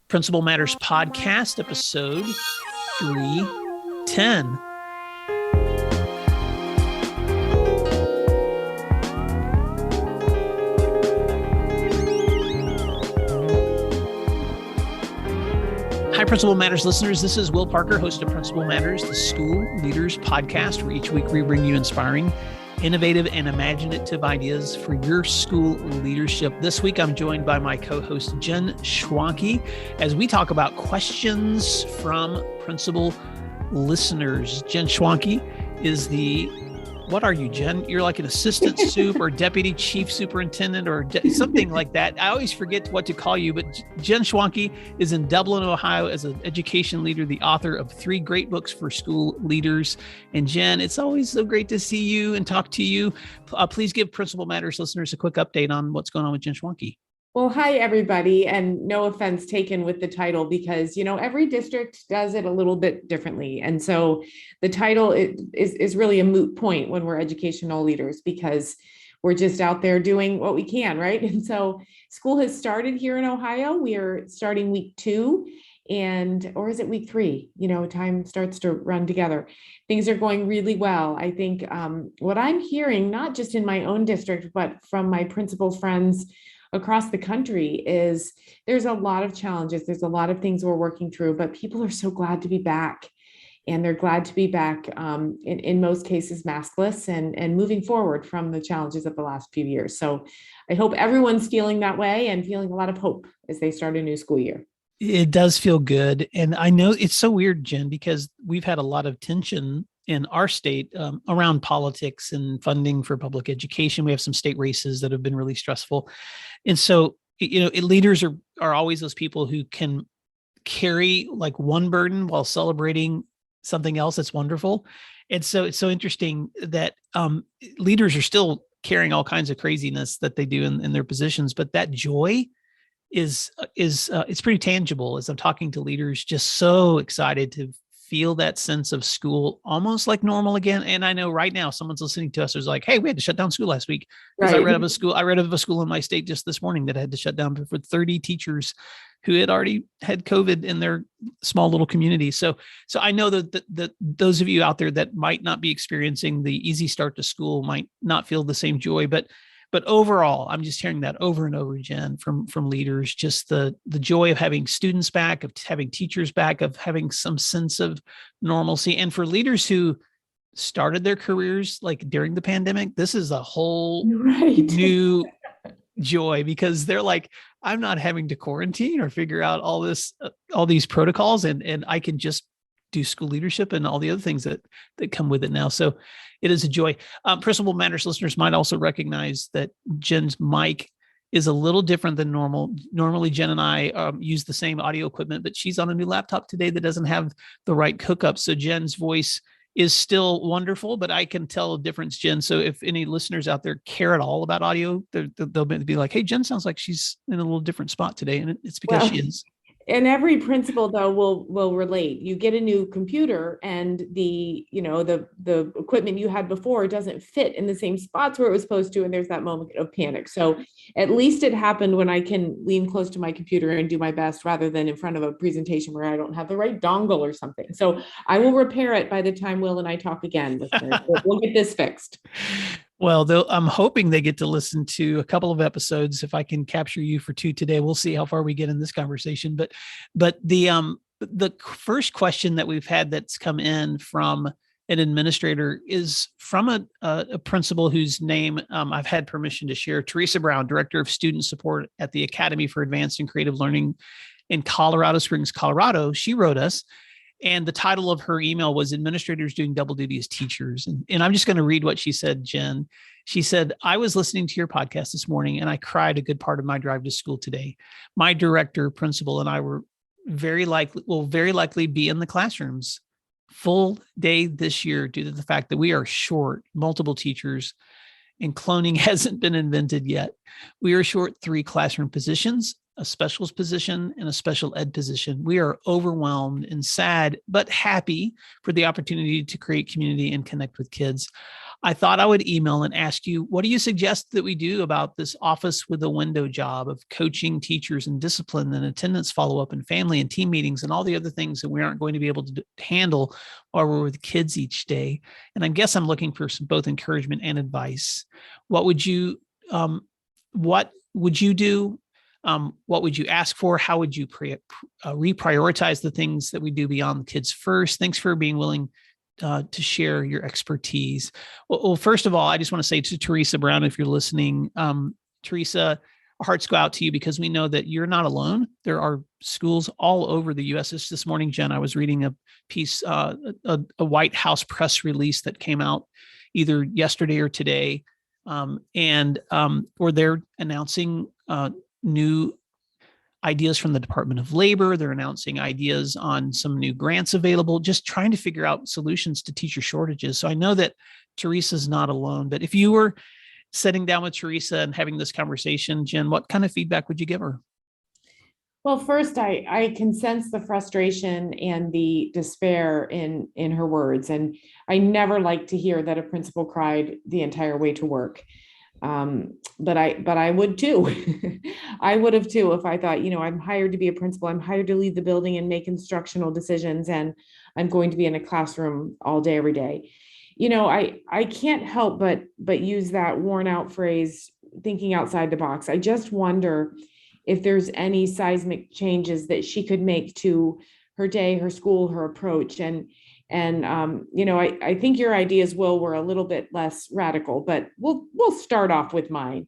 Principal Matters Podcast, episode 310. Hi, Principal Matters listeners. This is Will Parker, host of Principal Matters, the School Leaders Podcast, where each week we bring you inspiring, innovative, and imaginative ideas for your school leadership. This week, I'm joined by my co-host, Jen Schwanke, as we talk about questions from principal listeners. Jen Schwanke is what are you, Jen? You're like an assistant soup or deputy chief superintendent or something like that. I always forget what to call you, but Jen Schwanke is in Dublin, Ohio as an education leader, the author of 3 great books for school leaders. And Jen, it's always so great to see you and talk to you. Please give Principal Matters listeners a quick update on what's going on with Jen Schwanke. Well, hi, everybody, and no offense taken with the title because, every district does it a little bit differently. And so the title is really a moot point when we're educational leaders because we're just out there doing what we can, right? And so school has started here in Ohio. We are starting week 2 or is it week 3? Time starts to run together. Things are going really well. I think what I'm hearing, not just in my own district, but from my principal friends across the country is there's a lot of challenges. There's a lot of things we're working through, but people are so glad to be back. And they're glad to be back in most cases maskless and moving forward from the challenges of the last few years. So I hope everyone's feeling that way and feeling a lot of hope as they start a new school year. It does feel good. And I know it's so weird, Jen, because we've had a lot of tension in our state around politics and funding for public education. We have some state races that have been really stressful. And so, leaders are always those people who can carry like one burden while celebrating something else that's wonderful. And so it's so interesting that leaders are still carrying all kinds of craziness that they do in their positions, but that joy is it's pretty tangible as I'm talking to leaders, just so excited to feel that sense of school almost like normal again. And I know right now someone's listening to us who's like, hey, we had to shut down school last week. Because right. I read of a school in my state just this morning that had to shut down for 30 teachers who had already had COVID in their small little community. So I know that those of you out there that might not be experiencing the easy start to school might not feel the same joy, but overall, I'm just hearing that over and over again from leaders, just the joy of having students back, of having teachers back, of having some sense of normalcy. And for leaders who started their careers like during the pandemic, this is a whole new joy because they're like, I'm not having to quarantine or figure out all these protocols, and I can just do school leadership and all the other things that come with it now. So it is a joy. Principal Matters listeners might also recognize that Jen's mic is a little different than normal. Normally, Jen and I use the same audio equipment, but she's on a new laptop today that doesn't have the right hookup. So Jen's voice is still wonderful, but I can tell a difference, Jen. So if any listeners out there care at all about audio, they'll be like, hey, Jen sounds like she's in a little different spot today. And it's because she is. And every principal, though, will relate. You get a new computer and the equipment you had before doesn't fit in the same spots where it was supposed to. And there's that moment of panic. So at least it happened when I can lean close to my computer and do my best rather than in front of a presentation where I don't have the right dongle or something. So I will repair it by the time Will and I talk again. We'll get this fixed. Well, I'm hoping they get to listen to a couple of episodes. If I can capture you for 2 today, we'll see how far we get in this conversation. But the first question that we've had that's come in from an administrator is from a principal whose name I've had permission to share, Teresa Brown, Director of Student Support at the Academy for Advanced and Creative Learning in Colorado Springs, Colorado. She wrote us. And the title of her email was Administrators Doing Double Duty as Teachers. And I'm just going to read what she said, Jen. She said, I was listening to your podcast this morning and I cried a good part of my drive to school today. My director, principal, and I will very likely be in the classrooms full day this year due to the fact that we are short multiple teachers and cloning hasn't been invented yet. We are short 3 classroom positions, a specialist position, and a special ed position. We are overwhelmed and sad, but happy for the opportunity to create community and connect with kids. I thought I would email and ask you, what do you suggest that we do about this office with a window job of coaching teachers and discipline and attendance follow-up and family and team meetings and all the other things that we aren't going to be able to handle while we're with kids each day? And I guess I'm looking for some both encouragement and advice. What would you do? What would you ask for? How would you reprioritize the things that we do beyond the kids first? Thanks for being willing to share your expertise. Well, first of all, I just want to say to Teresa Brown, if you're listening, Teresa, our hearts go out to you because we know that you're not alone. There are schools all over the U.S. This morning, Jen, I was reading a piece, a White House press release that came out either yesterday or today, where they're announcing new ideas from the Department of Labor. They're announcing ideas on some new grants available, just trying to figure out solutions to teacher shortages. So I know that Teresa's not alone, but if you were sitting down with Teresa and having this conversation, Jen, what kind of feedback would you give her? Well, first, I can sense the frustration and the despair in her words. And I never like to hear that a principal cried the entire way to work. But I would too. I would have too if I thought, I'm hired to be a principal. I'm hired to lead the building and make instructional decisions, and I'm going to be in a classroom all day, every day. I can't help but use that worn out phrase, thinking outside the box. I just wonder if there's any seismic changes that she could make to her day, her school, her approach. I think your ideas, Will, were a little bit less radical, but we'll start off with mine.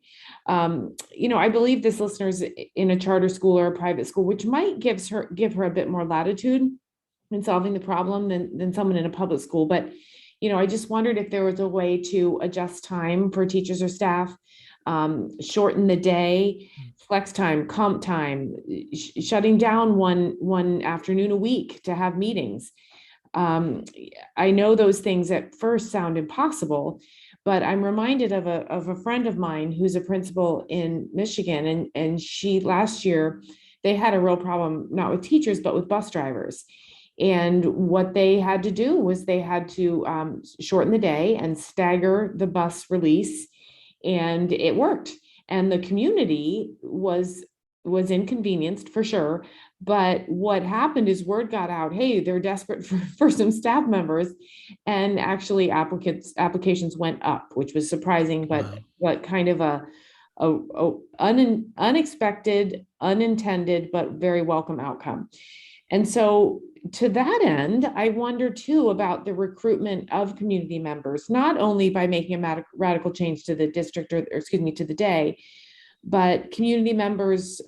I believe this listener's in a charter school or a private school, which might give her a bit more latitude in solving the problem than someone in a public school. But I just wondered if there was a way to adjust time for teachers or staff, shorten the day, flex time, comp time, shutting down one afternoon a week to have meetings. I know those things at first sound impossible, but I'm reminded of a friend of mine who's a principal in Michigan, and she last year they had a real problem, not with teachers, but with bus drivers. And what they had to do was they had to shorten the day and stagger the bus release, and it worked. And the community was inconvenienced for sure. But what happened is word got out, hey, they're desperate for some staff members, and actually applications went up, which was surprising, but Wow. what kind of a unexpected, unintended, but very welcome outcome. And so to that end, I wonder too about the recruitment of community members, not only by making a radical change to the district or excuse me, to the day, but community members,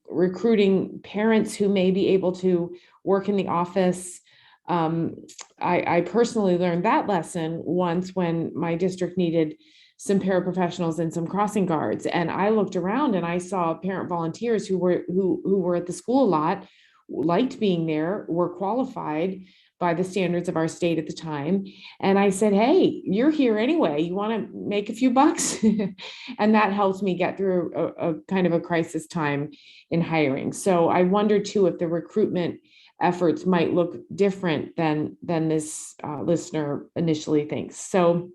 recruiting parents who may be able to work in the office. I personally learned that lesson once when my district needed some paraprofessionals and some crossing guards. And I looked around and I saw parent volunteers who were at the school a lot, liked being there, were qualified by the standards of our state at the time. And I said, hey, you're here anyway. You want to make a few bucks? And that helps me get through a kind of a crisis time in hiring. So I wonder too, if the recruitment efforts might look different than this listener initially thinks. So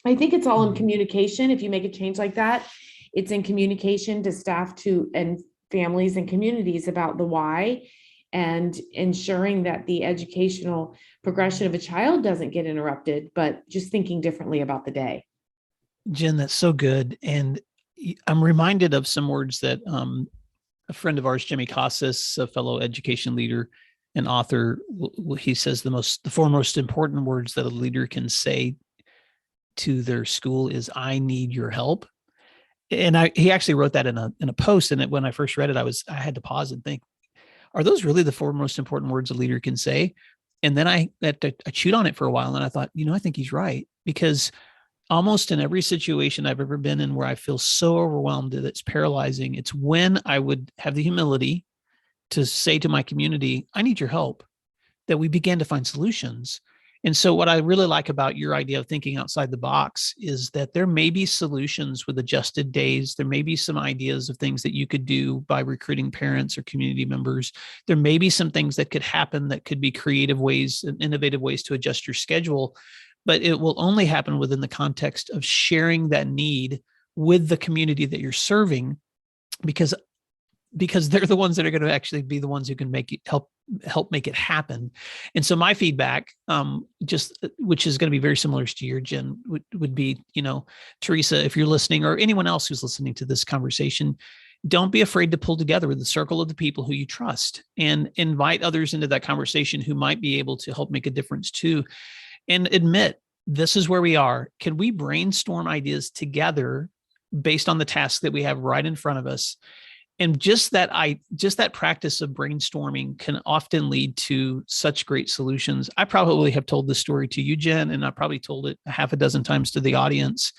I think it's all in communication. If you make a change like that, it's in communication to staff and families and communities about the why, and ensuring that the educational progression of a child doesn't get interrupted, but just thinking differently about the day. Jen, that's so good. And I'm reminded of some words that a friend of ours, Jimmy Casas, a fellow education leader and author, he says the four most important words that a leader can say to their school is, I need your help. And he actually wrote that in a post. And when I first read it, I had to pause and think, are those really the four most important words a leader can say? And then I chewed on it for a while, and I thought, I think he's right, because almost in every situation I've ever been in where I feel so overwhelmed that it's paralyzing, it's when I would have the humility to say to my community, I need your help, that we began to find solutions. And so what I really like about your idea of thinking outside the box is that there may be solutions with adjusted days. There may be some ideas of things that you could do by recruiting parents or community members. There may be some things that could happen that could be creative ways and innovative ways to adjust your schedule. but it will only happen within the context of sharing that need with the community that you're serving, because they're the ones that are going to actually be the ones who can make it help make it happen. And so my feedback, just which is going to be very similar to your, Jen, would be, Teresa, if you're listening, or anyone else who's listening to this conversation, don't be afraid to pull together with the circle of the people who you trust and invite others into that conversation who might be able to help make a difference too. And admit, this is where we are. Can we brainstorm ideas together based on the task that we have right in front of us? And just that practice of brainstorming can often lead to such great solutions. I probably have told this story to you, Jen, and I probably told it a half a dozen times to the audience,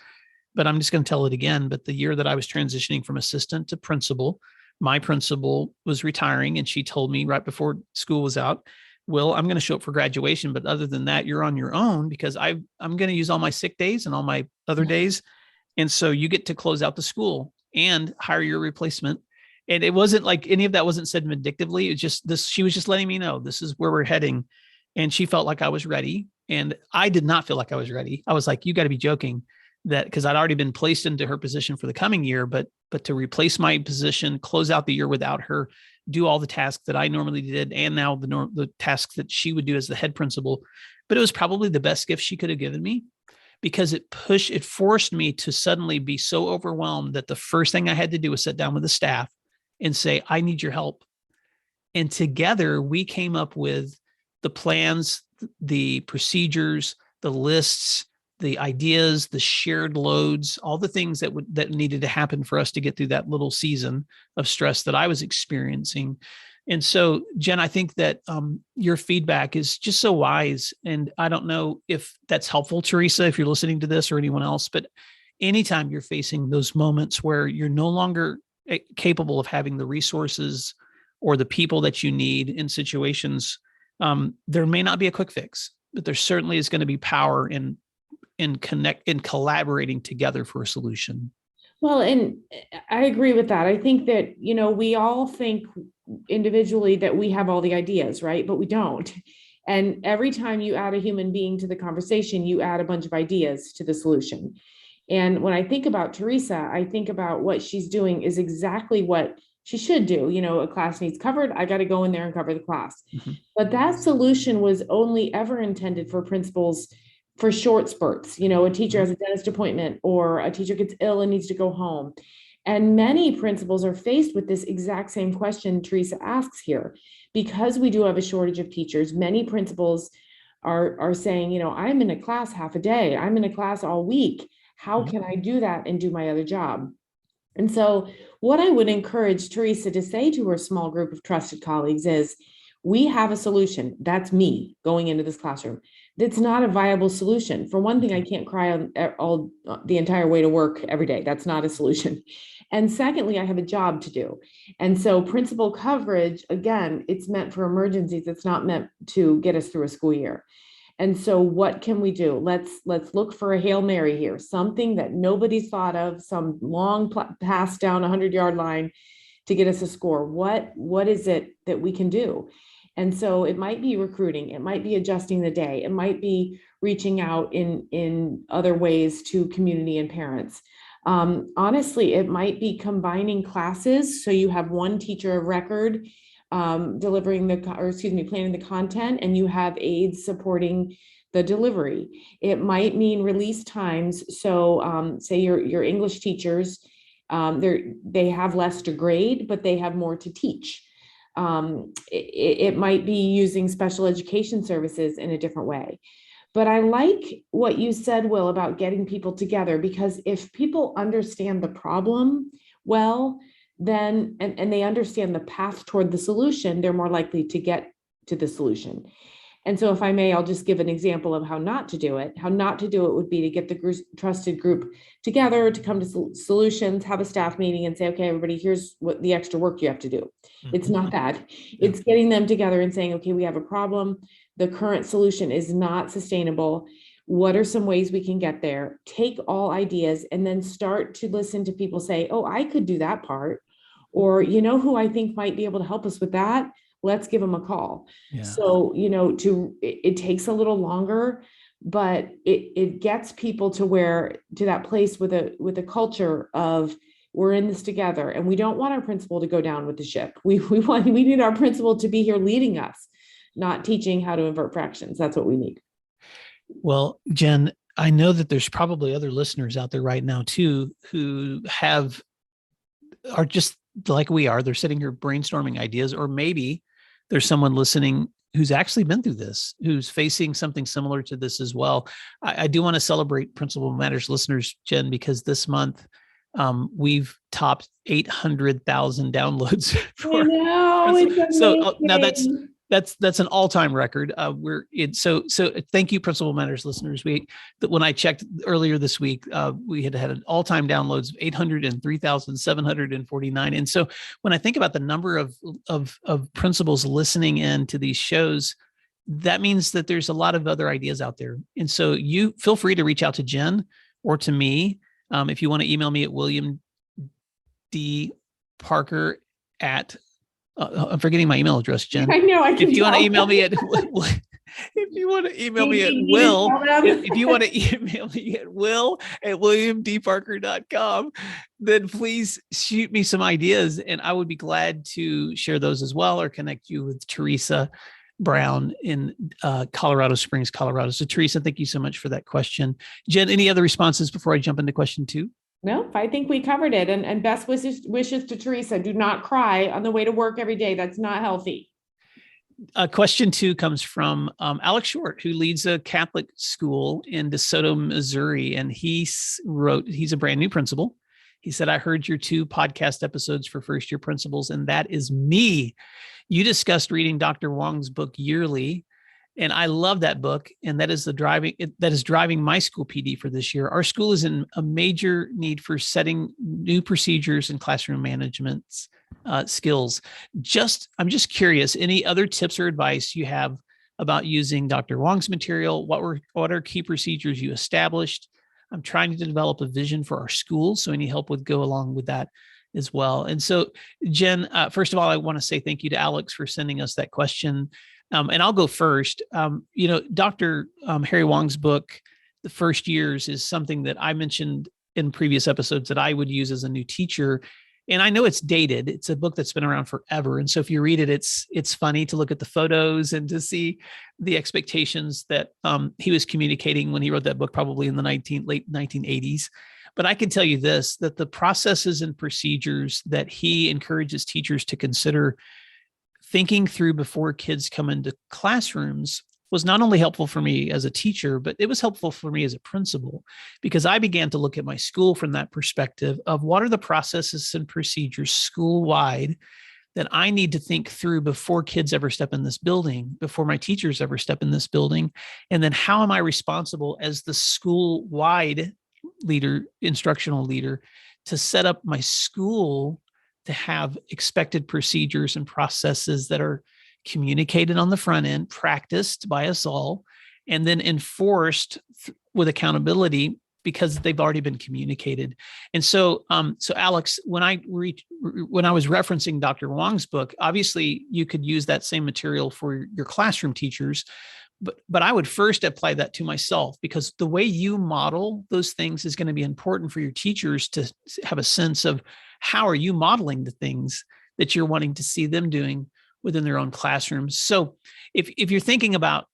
but I'm just going to tell it again. But the year that I was transitioning from assistant to principal, my principal was retiring, and she told me right before school was out, Will, I'm going to show up for graduation, but other than that, you're on your own, because I'm going to use all my sick days and all my other days. And so you get to close out the school and hire your replacement. And it wasn't like any of that wasn't said vindictively. It's just this, she was just letting me know this is where we're heading. And she felt like I was ready. And I did not feel like I was ready. I was like, you got to be joking, that because I'd already been placed into her position for the coming year, but to replace my position, close out the year without her, do all the tasks that I normally did, and now the tasks that she would do as the head principal. But it was probably the best gift she could have given me, because it forced me to suddenly be so overwhelmed that the first thing I had to do was sit down with the staff and say, I need your help. And together we came up with the plans, the procedures, the lists, the ideas, the shared loads, all the things that needed to happen for us to get through that little season of stress that I was experiencing. And so, Jen, I think that your feedback is just so wise. And I don't know if that's helpful, Teresa, if you're listening to this, or anyone else, but anytime you're facing those moments where you're no longer capable of having the resources or the people that you need in situations, there may not be a quick fix, but there certainly is going to be power in collaborating together for a solution. Well, and I agree with that. I think that, we all think individually that we have all the ideas, right? But we don't. And every time you add a human being to the conversation, you add a bunch of ideas to the solution. And when I think about Teresa, I think about what she's doing is exactly what she should do. A class needs covered. I got to go in there and cover the class. Mm-hmm. But that solution was only ever intended for principals for short spurts. A teacher has a dentist appointment, or a teacher gets ill and needs to go home. And many principals are faced with this exact same question Teresa asks here. Because we do have a shortage of teachers, many principals are saying, I'm in a class half a day. I'm in a class all week. How can I do that and do my other job? And so what I would encourage Teresa to say to her small group of trusted colleagues is, we have a solution. That's me going into this classroom. That's not a viable solution. For one thing, I can't cry the entire way to work every day. That's not a solution. And secondly, I have a job to do. And so principal coverage, again, it's meant for emergencies. It's not meant to get us through a school year. And so what can we do? Let's look for a Hail Mary here, something that nobody's thought of, some long pass down 100-yard line to get us a score. What is it that we can do? And so it might be recruiting, it might be adjusting the day, it might be reaching out in other ways to community and parents. Honestly, it might be combining classes. So you have one teacher of record planning the content, and you have aides supporting the delivery. It might mean release times. So say your English teachers, they have less to grade, but they have more to teach. It might be using special education services in a different way. But I like what you said, Will, about getting people together, because if people understand the problem well, then, and they understand the path toward the solution, they're more likely to get to the solution. And so if I may, I'll just give an example of how not to do it. How not to do it would be to get the trusted group together to come to solutions, have a staff meeting and say, okay, everybody, here's what the extra work you have to do. Mm-hmm. It's not that. It's getting them together and saying, okay, we have a problem. The current solution is not sustainable. What are some ways we can get there? Take all ideas and then start to listen to people say, oh, I could do that part. Or, who I think might be able to help us with that? Let's give them a call. Yeah. So, it takes a little longer, but it gets people to that place with a culture of, we're in this together, and we don't want our principal to go down with the ship. We need our principal to be here leading us, not teaching how to invert fractions. That's what we need. Well, Jen, I know that there's probably other listeners out there right now too who are just like we are. They're sitting here brainstorming ideas, or maybe there's someone listening who's actually been through this, who's facing something similar to this as well. I do want to celebrate Principal Matters listeners, Jen, because this month we've topped 800,000 downloads. I know, it's so now amazing. that's an all-time record. So thank you, Principal Matters listeners. When I checked earlier this week, we had an all-time downloads of 803,749. And so when I think about the number of principals listening in to these shows, that means that there's a lot of other ideas out there. And so you feel free to reach out to Jen or to me. If you want to email me at William D. Parker at I'm forgetting my email address, Jen. I know. If you want to email me at Will, if you want to email me at will@williamdparker.com, then please shoot me some ideas, and I would be glad to share those as well, or connect you with Teresa Brown in Colorado Springs, Colorado. So Teresa, thank you so much for that question. Jen, any other responses before I jump into question 2? No, I think we covered it. And best wishes to Teresa. Do not cry on the way to work every day. That's not healthy. Question 2 comes from Alex Short, who leads a Catholic school in DeSoto, Missouri. And he's a brand new principal. He said, I heard your 2 podcast episodes for first year principals, and that is me. You discussed reading Dr. Wong's book yearly, and I love that book. And that is driving my school PD for this year. Our school is in a major need for setting new procedures and classroom management skills. I'm just curious, any other tips or advice you have about using Dr. Wong's material? What are key procedures you established? I'm trying to develop a vision for our school, so any help would go along with that as well. And so, Jen, first of all, I want to say thank you to Alex for sending us that question. And I'll go first. Dr. Harry Wong's book, The First Years, is something that I mentioned in previous episodes that I would use as a new teacher. And I know it's dated. It's a book that's been around forever. And so if you read it, it's funny to look at the photos and to see the expectations that he was communicating when he wrote that book, probably in the late 1980s. But I can tell you this, that the processes and procedures that he encourages teachers to consider thinking through before kids come into classrooms was not only helpful for me as a teacher, but it was helpful for me as a principal, because I began to look at my school from that perspective of what are the processes and procedures school-wide that I need to think through before kids ever step in this building, before my teachers ever step in this building. And then how am I responsible as the school-wide leader, instructional leader, to set up my school to have expected procedures and processes that are communicated on the front end, practiced by us all, and then enforced with accountability because they've already been communicated. And so, Alex, when I was referencing Dr. Wong's book, obviously you could use that same material for your classroom teachers, but I would first apply that to myself, because the way you model those things is going to be important for your teachers to have a sense of how are you modeling the things that you're wanting to see them doing within their own classrooms. So if you're thinking about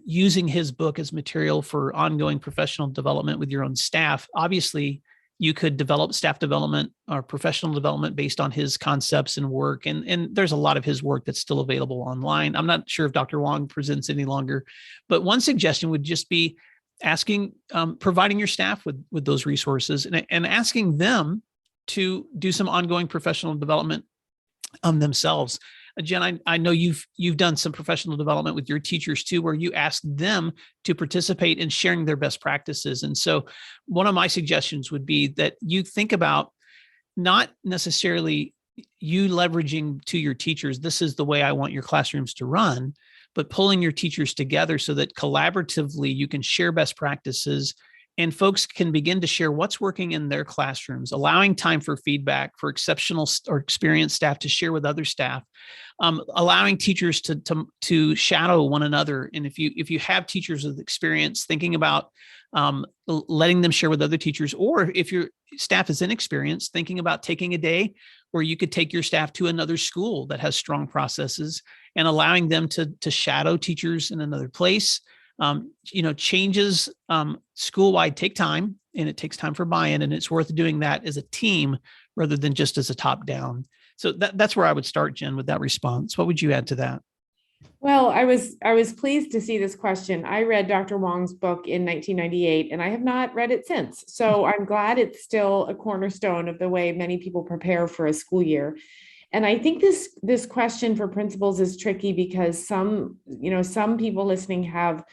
using his book as material for ongoing professional development with your own staff, obviously you could develop staff development or professional development based on his concepts and work. And there's a lot of his work that's still available online. I'm not sure if Dr. Wong presents any longer, but one suggestion would just be providing your staff with those resources and asking them to do some ongoing professional development themselves. Jen, I know you've done some professional development with your teachers too, where you ask them to participate in sharing their best practices. And so one of my suggestions would be that you think about not necessarily you leveraging to your teachers, this is the way I want your classrooms to run, but pulling your teachers together so that collaboratively you can share best practices and folks can begin to share what's working in their classrooms, allowing time for feedback for exceptional or experienced staff to share with other staff, allowing teachers to shadow one another. And if you have teachers with experience, thinking about letting them share with other teachers, or if your staff is inexperienced, thinking about taking a day where you could take your staff to another school that has strong processes and allowing them to shadow teachers in another place. Changes school-wide take time, and it takes time for buy-in, and it's worth doing that as a team rather than just as a top-down. So that's where I would start, Jen, with that response. What would you add to that? Well, I was pleased to see this question. I read Dr. Wong's book in 1998, and I have not read it since. So I'm glad it's still a cornerstone of the way many people prepare for a school year. And I think this question for principals is tricky because some people listening have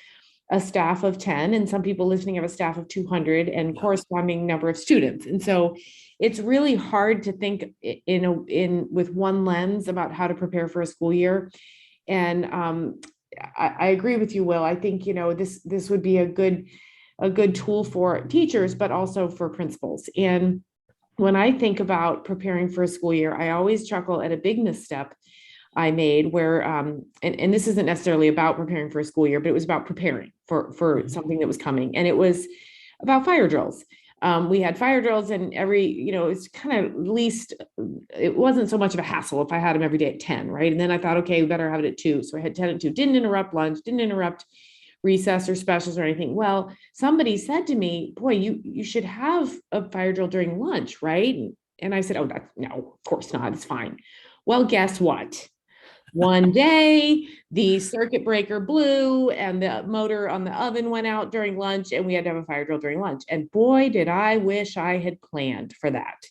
a staff of 10, and some people listening have a staff of 200 and corresponding number of students. And so it's really hard to think in with one lens about how to prepare for a school year. And I agree with you, Will. I think, this would be a good tool for teachers, but also for principals. And when I think about preparing for a school year, I always chuckle at a big misstep I made where, and this isn't necessarily about preparing for a school year, but it was about preparing for something that was coming. And it was about fire drills. We had fire drills, and it's kind of least, it wasn't so much of a hassle if I had them every day at 10, right? And then I thought, okay, we better have it at 2. So I had 10 at 2, didn't interrupt lunch, didn't interrupt recess or specials or anything. Well, somebody said to me, boy, you should have a fire drill during lunch, right? And I said, no, of course not, it's fine. Well, guess what? One day, the circuit breaker blew and the motor on the oven went out during lunch, and we had to have a fire drill during lunch. And boy, did I wish I had planned for that.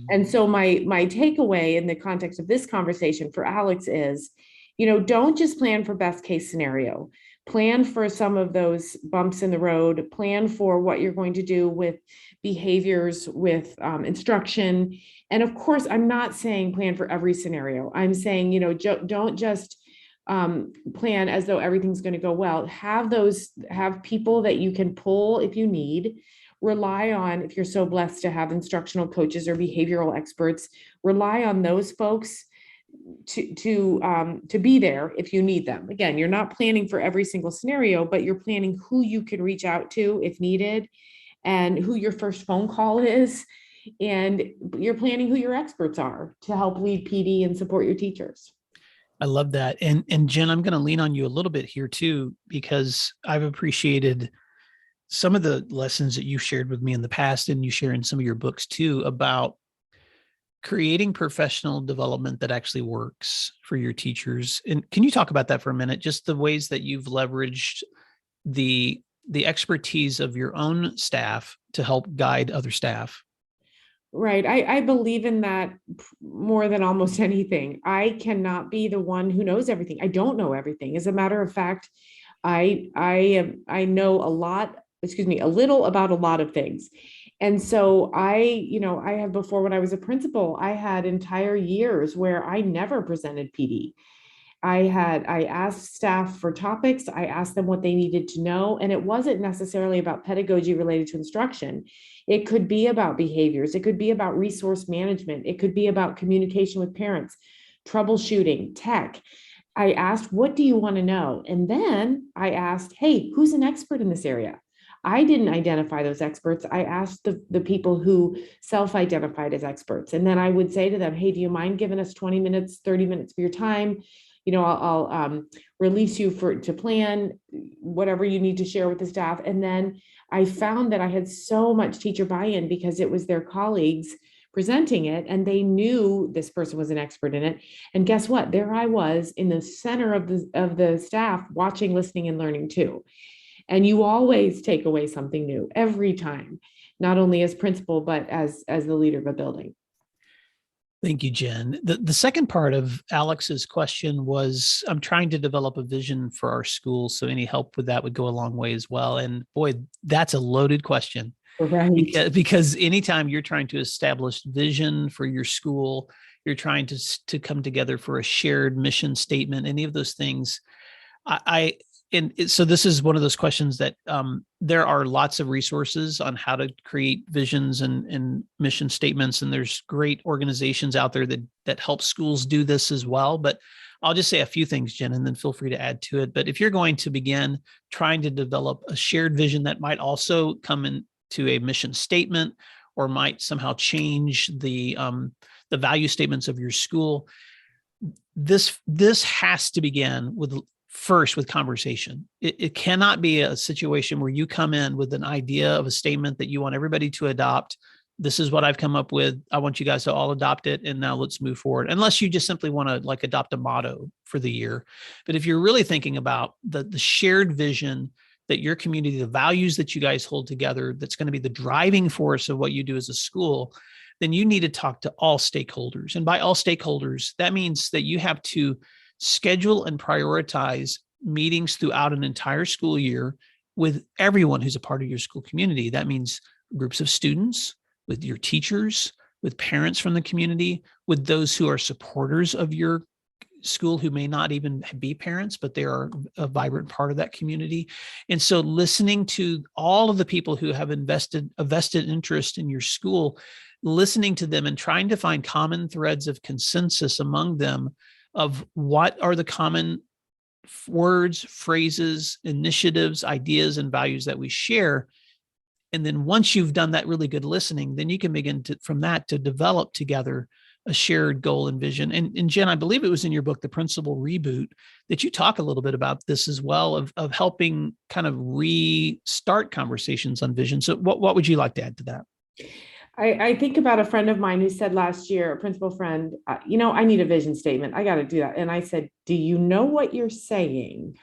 And so my takeaway in the context of this conversation for Alex is, don't just plan for best case scenario. Plan for some of those bumps in the road. Plan for what you're going to do with behaviors, with instruction. And of course, I'm not saying plan for every scenario. I'm saying, don't just plan as though everything's going to go well. Have people that you can pull if you need. Rely on, if you're so blessed to have instructional coaches or behavioral experts, rely on those folks to be there if you need them. Again, you're not planning for every single scenario, but you're planning who you can reach out to if needed, and who your first phone call is, and you're planning who your experts are to help lead PD and support your teachers. I love that. And Jen, I'm going to lean on you a little bit here too, because I've appreciated some of the lessons that you've shared with me in the past, and you share in some of your books too, about creating professional development that actually works for your teachers. And can you talk about that for a minute? Just the ways that you've leveraged the expertise of your own staff to help guide other staff. Right. I believe in that more than almost anything. I cannot be the one who knows everything. I don't know everything. As a matter of fact, I know a little about a lot of things. And so I have, before, when I was a principal, I had entire years where I never presented PD. I asked staff for topics. I asked them what they needed to know. And it wasn't necessarily about pedagogy related to instruction. It could be about behaviors. It could be about resource management. It could be about communication with parents, troubleshooting, tech. I asked, what do you want to know? And then I asked, hey, who's an expert in this area? I didn't identify those experts. I asked the people who self-identified as experts. And then I would say to them, hey, do you mind giving us 20 minutes, 30 minutes of your time? I'll release you to plan whatever you need to share with the staff. And then I found that I had so much teacher buy-in because it was their colleagues presenting it, and they knew this person was an expert in it. And guess what? There I was in the center of the staff, watching, listening, and learning too. And you always take away something new every time, not only as principal, but as the leader of a building. Thank you, Jen. The second part of Alex's question was, I'm trying to develop a vision for our school, so any help with that would go a long way as well. And boy, that's a loaded question. Right. Because anytime you're trying to establish vision for your school, you're trying to come together for a shared mission statement, any of those things, So this is one of those questions that there are lots of resources on how to create visions and mission statements, and there's great organizations out there that help schools do this as well. But I'll just say a few things, Jen, and then feel free to add to it. But if you're going to begin trying to develop a shared vision that might also come into a mission statement or might somehow change the value statements of your school, this has to begin first with conversation. It cannot be a situation where you come in with an idea of a statement that you want everybody to adopt. This is what I've come up with. I want you guys to all adopt it. And now let's move forward. Unless you just simply want to like adopt a motto for the year. But if you're really thinking about the shared vision that your community, the values that you guys hold together, that's going to be the driving force of what you do as a school, then you need to talk to all stakeholders. And by all stakeholders, that means that you have to schedule and prioritize meetings throughout an entire school year with everyone who's a part of your school community. That means groups of students, with your teachers, with parents from the community, with those who are supporters of your school who may not even be parents, but they are a vibrant part of that community. And so listening to all of the people who have invested a vested interest in your school, listening to them and trying to find common threads of consensus among them of what are the common words, phrases, initiatives, ideas, and values that we share. And then once you've done that really good listening, then you can begin from that to develop together a shared goal and vision. And Jen, I believe it was in your book, The Principal Reboot, that you talk a little bit about this as well, of helping kind of restart conversations on vision. So what would you like to add to that? I think about a friend of mine who said last year, a principal friend, I need a vision statement. I got to do that. And I said, do you know what you're saying?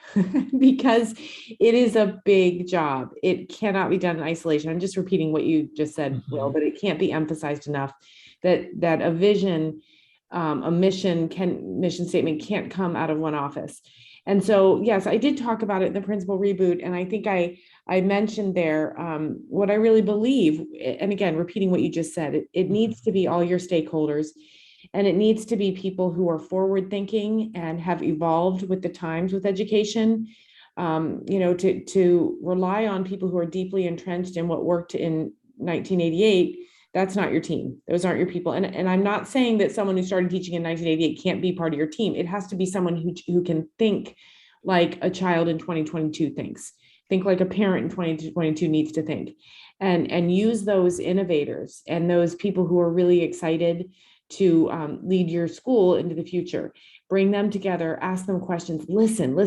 Because it is a big job. It cannot be done in isolation. I'm just repeating what you just said, Will, but it can't be emphasized enough that a vision, a mission statement can't come out of one office. And so, yes, I did talk about it in the Principal Reboot. And I think I mentioned there what I really believe, and again, repeating what you just said, it needs to be all your stakeholders, and it needs to be people who are forward thinking and have evolved with the times with education, to rely on people who are deeply entrenched in what worked in 1988. That's not your team. Those aren't your people. And I'm not saying that someone who started teaching in 1988 can't be part of your team. It has to be someone who can think like a child in 2022 thinks. Think like a parent in 2022 needs to think, and use those innovators and those people who are really excited to lead your school into the future. Bring them together, ask them questions, listen,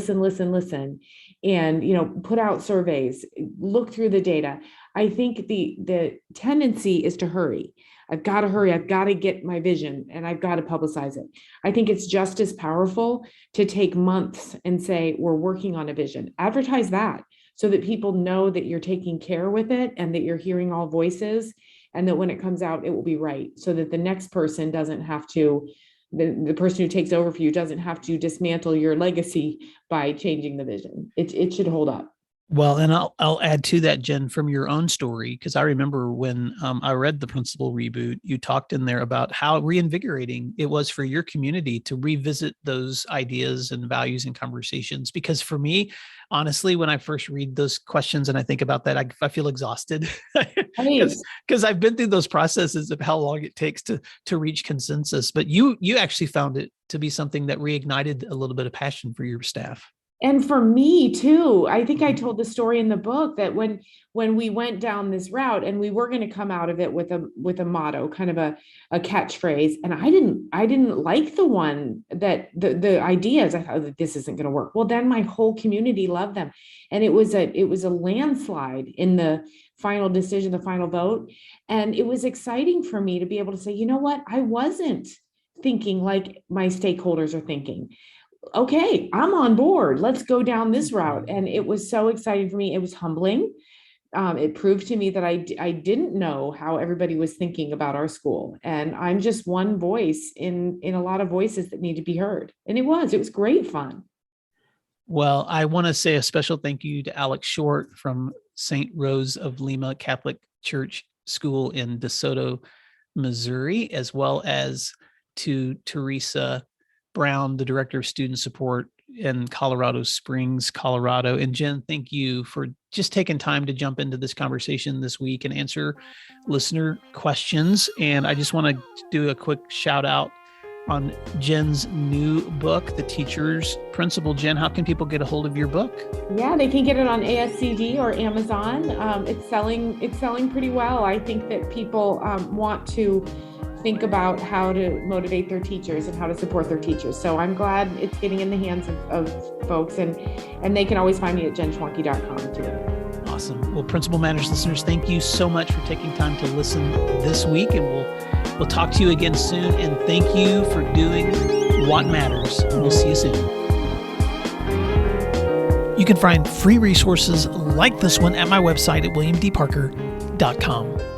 and put out surveys, look through the data. I think the tendency is to hurry. I've got to hurry. I've got to get my vision and I've got to publicize it. I think it's just as powerful to take months and say, we're working on a vision. Advertise that so that people know that you're taking care with it and that you're hearing all voices, and that when it comes out, it will be right, so that the next person doesn't have to, the person who takes over for you doesn't have to dismantle your legacy by changing the vision. It should hold up. Well, and I'll add to that, Jen, from your own story, because I remember when I read The Principal Reboot, you talked in there about how reinvigorating it was for your community to revisit those ideas and values and conversations. Because for me, honestly, when I first read those questions and I think about that, I feel exhausted because I've been through those processes of how long it takes to reach consensus. But you actually found it to be something that reignited a little bit of passion for your staff. And for me too, I think I told the story in the book that when we went down this route and we were going to come out of it with a motto, kind of a catchphrase, and I didn't like the one that the ideas. I thought that this isn't going to work. Well, then my whole community loved them, and it was a landslide in the final decision, the final vote, and it was exciting for me to be able to say, you know what, I wasn't thinking like my stakeholders are thinking. Okay, I'm on board. Let's go down this route. And it was so exciting for me. It was humbling. It proved to me that I didn't know how everybody was thinking about our school. And I'm just one voice in a lot of voices that need to be heard. And it was great fun. Well, I want to say a special thank you to Alex Short from St. Rose of Lima Catholic Church School in DeSoto, Missouri, as well as to Teresa Brown, the Director of Student Support in Colorado Springs, Colorado. And Jen, thank you for just taking time to jump into this conversation this week and answer listener questions. And I just want to do a quick shout out on Jen's new book, The Teacher's Principle. Jen, how can people get a hold of your book? Yeah, they can get it on ASCD or Amazon. It's selling pretty well. I think that people want to think about how to motivate their teachers and how to support their teachers. So I'm glad it's getting in the hands of folks, and they can always find me at jenschwanke.com too. Awesome. Well, Principal Matters listeners, thank you so much for taking time to listen this week, and we'll talk to you again soon. And thank you for doing what matters. We'll see you soon. You can find free resources like this one at my website at williamdparker.com.